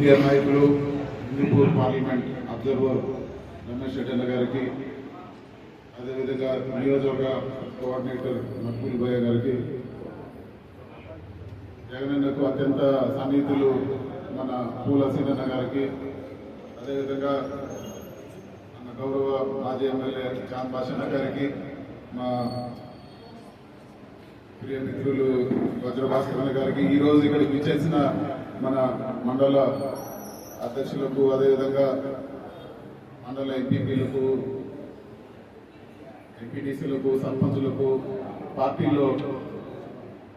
Senior నాయకులు Hindupur parliament observer Ramesh Reddy గారికి, అదేవిధంగా నియోజకవర్గ కోఆర్డినేటర్ మక్బూల్ భయ్య గారికి, జగనన్నకు అత్యంత సన్నిహితులు మన పూల సీనన్న గారికి, అదేవిధంగా మన గౌరవ మాజీ ఎమ్మెల్యే చాంద్ భాషన్న గారికి, మా ప్రియ మిత్రులు వజ్రభాస్కరన్న గారికి, ఈరోజు ఇక్కడికి విచ్చేసిన మన మండల అధ్యక్షులకు, అదేవిధంగా మండల ఎంపీపీలకు, ఎంపీటీసీలకు, సర్పంచులకు, పార్టీలో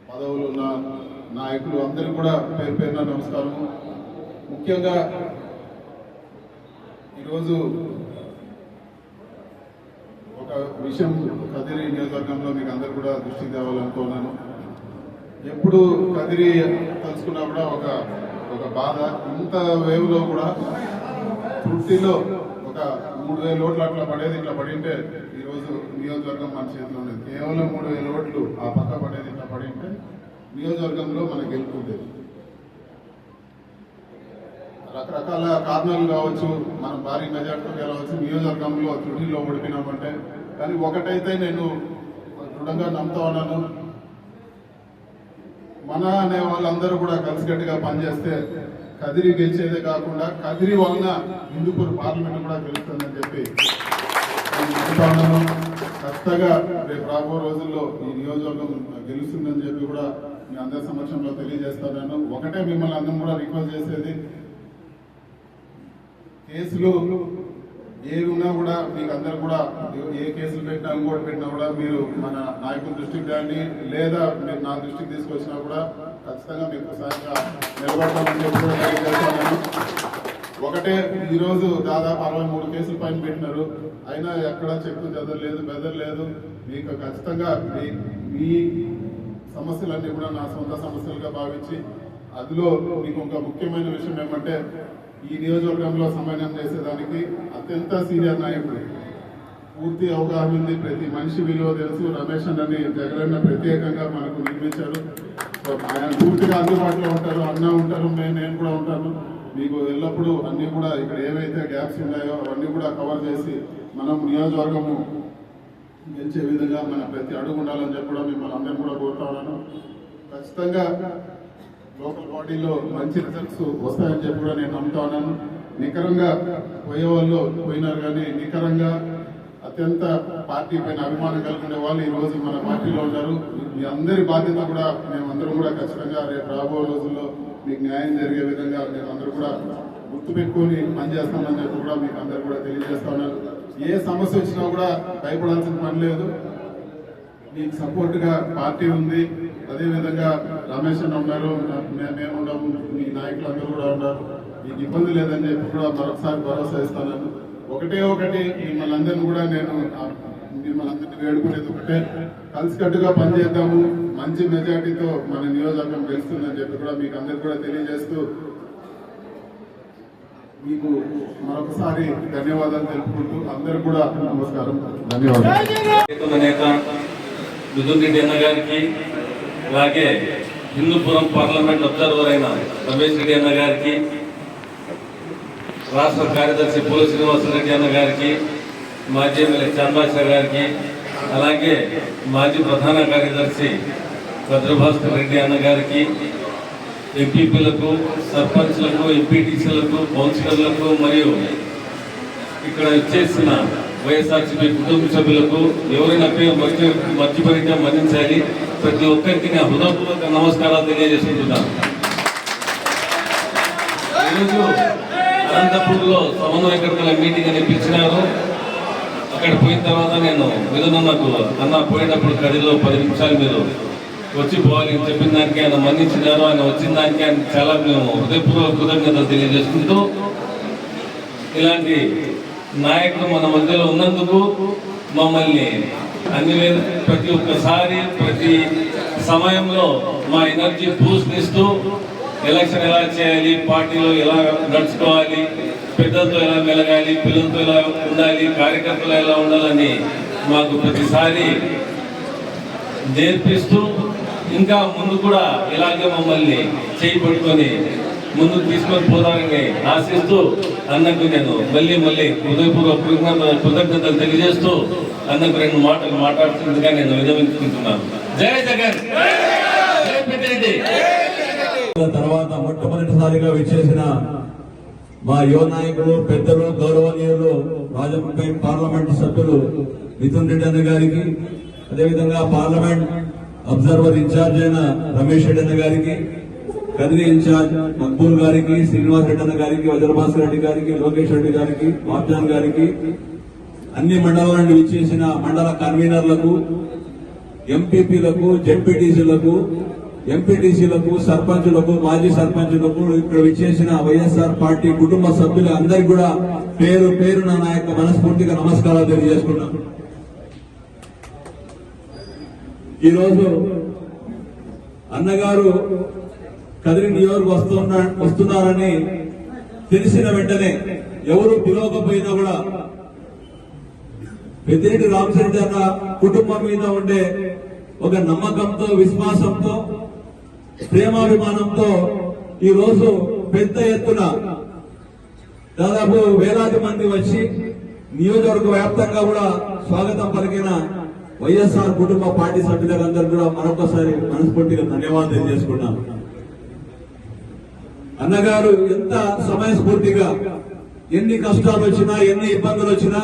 పదవులు ఉన్న నాయకులు అందరూ కూడా పేరు పేరున నమస్కారం. ముఖ్యంగా ఈరోజు ఒక విషయం కదిరి నియోజకవర్గంలో మీకు అందరు కూడా దృష్టికి తేవాలనుకున్నాను. ఎప్పుడు కదిరి తలుచుకున్నా కూడా ఒక బాధ. ఇంత వేవ్లో కూడా తృప్తిలో ఒక 3,000 ఓట్లు అట్లా పడేది, ఇట్లా పడింటే ఈరోజు నియోజకవర్గం మన చేతిలో ఉండేది. కేవలం 3,000 ఓట్లు ఆ పక్క పడేది, ఇట్లా పడింటే నియోజకవర్గంలో మనకు గెలుపుండేది. రకరకాల కారణాలు కావచ్చు, మనం భారీ మెజార్టీతో గెలవచ్చు, నియోజకవర్గంలో త్రుటిలో ఓడిపోయినామంటే. కానీ ఒకటైతే నేను దృఢంగా నమ్ముతా ఉన్నాను, మన అనే వాళ్ళందరూ కూడా కలిసికట్టుగా పనిచేస్తే కదిరి గెలిచేదే కాకుండా కదిరి వలన హిందూపూర్ పార్లమెంట్ కూడా గెలుస్తుందని చెప్పి నేను నమ్ముతా ఉన్నాను. ఖచ్చితంగా రేపు రాబో రోజుల్లో ఈ నియోజకవర్గం గెలుస్తుందని చెప్పి కూడా మీ అందరి సమక్షంలో తెలియజేస్తాను. ఒకటే మిమ్మల్ని అందరం కూడా రిక్వెస్ట్ చేసేది, కేసులు ఏవి ఉన్నా కూడా మీకు అందరు కూడా ఏ కేసులు పెట్టినా ఇంకోటి పెట్టినా కూడా మీరు మన నాయకుల దృష్టికి కానీ లేదా మీరు నా దృష్టికి తీసుకొచ్చినా కూడా ఖచ్చితంగా మీకు సహాయంగా నిలబడతామని చెప్పి కూడా తెలియజేస్తున్నాను. ఒకటే ఈరోజు దాదాపు 63 కేసులు పైన పెట్టినారు, అయినా ఎక్కడ చెక్కు బెదరలేదు. మీకు ఖచ్చితంగా మీ సమస్యలన్నీ కూడా నా సొంత సమస్యలుగా భావించి, అందులో మీకు ఒక ముఖ్యమైన విషయం ఏమంటే, ఈ నియోజకవర్గంలో సమన్వయం చేసేదానికి అత్యంత సీనియర్ నాయకుడు, పూర్తి అవగాహన ఉంది, ప్రతి మనిషి విలువ తెలుసు. రమేష్ అన్నని జగనన్న ప్రత్యేకంగా మనకు నిర్మించారు. ఆయన పూర్తిగా అందుబాటులో ఉంటారు, అన్న ఉంటారు, నేను కూడా ఉంటాను. మీకు ఎల్లప్పుడూ అన్ని కూడా ఇక్కడ ఏవైతే గ్యాప్స్ ఉన్నాయో అవన్నీ కూడా కవర్ చేసి మనం నియోజకవర్గము గెలిచే విధంగా మన ప్రతి అడుగు ఉండాలని చెప్పి కూడా మిమ్మల్ని అందరూ కూడా కోరుతా ఉన్నాను. ఖచ్చితంగా లోకల్ బాడీలో మంచి రిజల్ట్స్ వస్తాయని చెప్పి కూడా నేను నమ్ముతా ఉన్నాను. నికరంగా పోయే వాళ్ళు పోయినారు, కానీ నికరంగా అత్యంత పార్టీ పైన అభిమానం కలిగిన వాళ్ళు ఈ రోజు మన పార్టీలో ఉన్నారు. మీ అందరి బాధ్యత కూడా మేమందరం కూడా ఖచ్చితంగా రేపు రాబో రోజుల్లో మీకు న్యాయం జరిగే విధంగా మేము అందరూ కూడా గుర్తుపెట్టుకొని పనిచేస్తామని చెప్పి కూడా మీకు అందరూ కూడా తెలియజేస్తా ఉన్నాను. ఏ సమస్య వచ్చినా కూడా భయపడాల్సిన పని లేదు, మీకు సపోర్ట్ గా పార్టీ ఉంది. అదేవిధంగా రమేష్ అన్న ఉన్నారు, మేము ఉండము, మీ నాయకులందరూ కూడా ఉన్నారు. మీకు ఇబ్బంది లేదని చెప్పి కూడా మరొకసారి భరోసా ఇస్తాను. ఒకటి మిమ్మల్ని అందరినీ కూడా నేను మిమ్మల్ని అందరినీ వేడుకునేది ఒకటే, కలిసికట్టుగా పనిచేద్దాము, మంచి మెజార్టీతో మన నియోజకవర్గం గెలుస్తుందని చెప్పి కూడా మీకు అందరికి కూడా తెలియజేస్తూ మీకు మరొకసారి ధన్యవాదాలు తెలుపుకుంటూ అందరూ కూడా నమస్కారం, ధన్యవాదాలు. నేత మిథున్ రెడ్డి అన్న గారికి, అలాగే హిందూపురం పార్లమెంట్ అబ్జర్వర్ అయిన రమేష్ రెడ్డి అన్న గారికి, రాష్ట్ర కార్యదర్శి పూల శ్రీనివాసరెడ్డి అన్న గారికి, మాజీ ఎమ్మెల్యే చాందాశ గారికి, అలాగే మాజీ ప్రధాన కార్యదర్శి వజ్రభాస్కర్ రెడ్డి అన్న గారికి, ఎంపీపీలకు, సర్పంచ్లకు, ఎంపీటీసీలకు, కౌన్సిలర్లకు మరియు ఇక్కడ చేసిన వైఎస్ఆర్సీపీ కుటుంబ సభ్యులకు, ఎవరైనా పేరు మర్చిపోయితే మన్నించాలి. ప్రతి ఒక్కరికి నా హృదయపూర్వక నమస్కారాలు తెలియజేసుకుంటున్నాను. ఈరోజు అనంతపూర్లో సమన్వయకర్తల మీటింగ్ అని పిలిచినారు. అక్కడ పోయిన తర్వాత నేను మిథునన్నకు అన్న పోయేటప్పుడు కదిలో 10 నిమిషాలు మీరు వచ్చి పోవాలి అని చెప్పిన దానికి ఆయన మన్నించినారు. ఆయన వచ్చిన దానికి ఆయన చాలా మేము హృదయపూర్వక కృతజ్ఞతలు తెలియజేసుకుంటూ, ఇలాంటి నాయకులు మన మధ్యలో ఉన్నందుకు మమ్మల్ని ప్రతి ఒక్కసారి ప్రతి సమయంలో మా ఎనర్జీ బూస్ట్ ఇస్తూ, ఎలక్షన్ ఎలా చేయాలి, పార్టీలో ఎలా నడుచుకోవాలి, పెద్దలతో ఎలా మెలగాలి, పిల్లలతో ఎలా ఉండాలి, కార్యకర్తలు ఎలా ఉండాలని మాకు ప్రతిసారి నేర్పిస్తూ, ఇంకా ముందు కూడా ఇలాగే మమ్మల్ని చేయి పట్టుకొని ముందుకు తీసుకొని పోతారని ఆశిస్తూ అన్నకు నేను మళ్ళీ హృదయపూర్వక కృతజ్ఞతలు తెలియజేస్తూ అన్నకు 2 మాటలు మాట్లాడుతుండగా నేను విన్నవించుకుంటున్నాను. జై జగన్, జై పెద్దిరెడ్డి. తర్వాత మొట్టమొదటిసారిగా విచ్చేసిన మా యువ నాయకులు, పెద్దలు, గౌరవనీయులు, రాజమండ్రి పార్లమెంట్ సభ్యులు మిథున్ రెడ్డి అన్న గారికి, అదేవిధంగా పార్లమెంట్ అబ్జర్వర్ ఇన్ఛార్జ్ అయిన రమేష్ రెడ్డి అన్న గారికి, కదిరి ఇన్ఛార్జ్ మక్బూల్ గారికి, శ్రీనివాస్ రెడ్డి అన్న గారికి, వజ్రభాస్కర్ రెడ్డి గారికి, లోకేష్ రెడ్డి గారికి, మార్జాన్ గారికి, అన్ని మండలాల నుండి విచ్చేసిన మండల కన్వీనర్లకు, ఎంపీపీలకు, జెడ్పీటీసీలకు, ఎంపీటీసీలకు, సర్పంచులకు, మాజీ సర్పంచులకు, ఇక్కడ విచ్చేసిన వైఎస్ఆర్ పార్టీ కుటుంబ సభ్యులు అందరికీ కూడా పేరు పేరున నా యొక్క మనస్ఫూర్తిగా నమస్కారాలు తెలియజేసుకున్నాను. ఈరోజు అన్నగారు కదిరి నియోజకవర్గం వస్తున్నారని తెలిసిన వెంటనే ఎవరు పిలవకపోయినా కూడా పెద్దిరెడ్డి రామచంద్ర అన్న కుటుంబం మీద ఉండే ఒక నమ్మకంతో, విశ్వాసంతో, ప్రేమాభిమానంతో ఈ రోజు పెద్ద ఎత్తున దాదాపు వేలాది మంది వచ్చి నియోజకవర్గ వ్యాప్తంగా కూడా స్వాగతం పలికిన వైఎస్ఆర్ కుటుంబ పార్టీ సభ్యులందరూ కూడా మరొకసారి మనస్ఫూర్తిగా ధన్యవాదాలు తెలియజేసుకున్నాను. అన్నగారు ఎంత సమయస్ఫూర్తిగా ఎన్ని కష్టాలు వచ్చినా, ఎన్ని ఇబ్బందులు వచ్చినా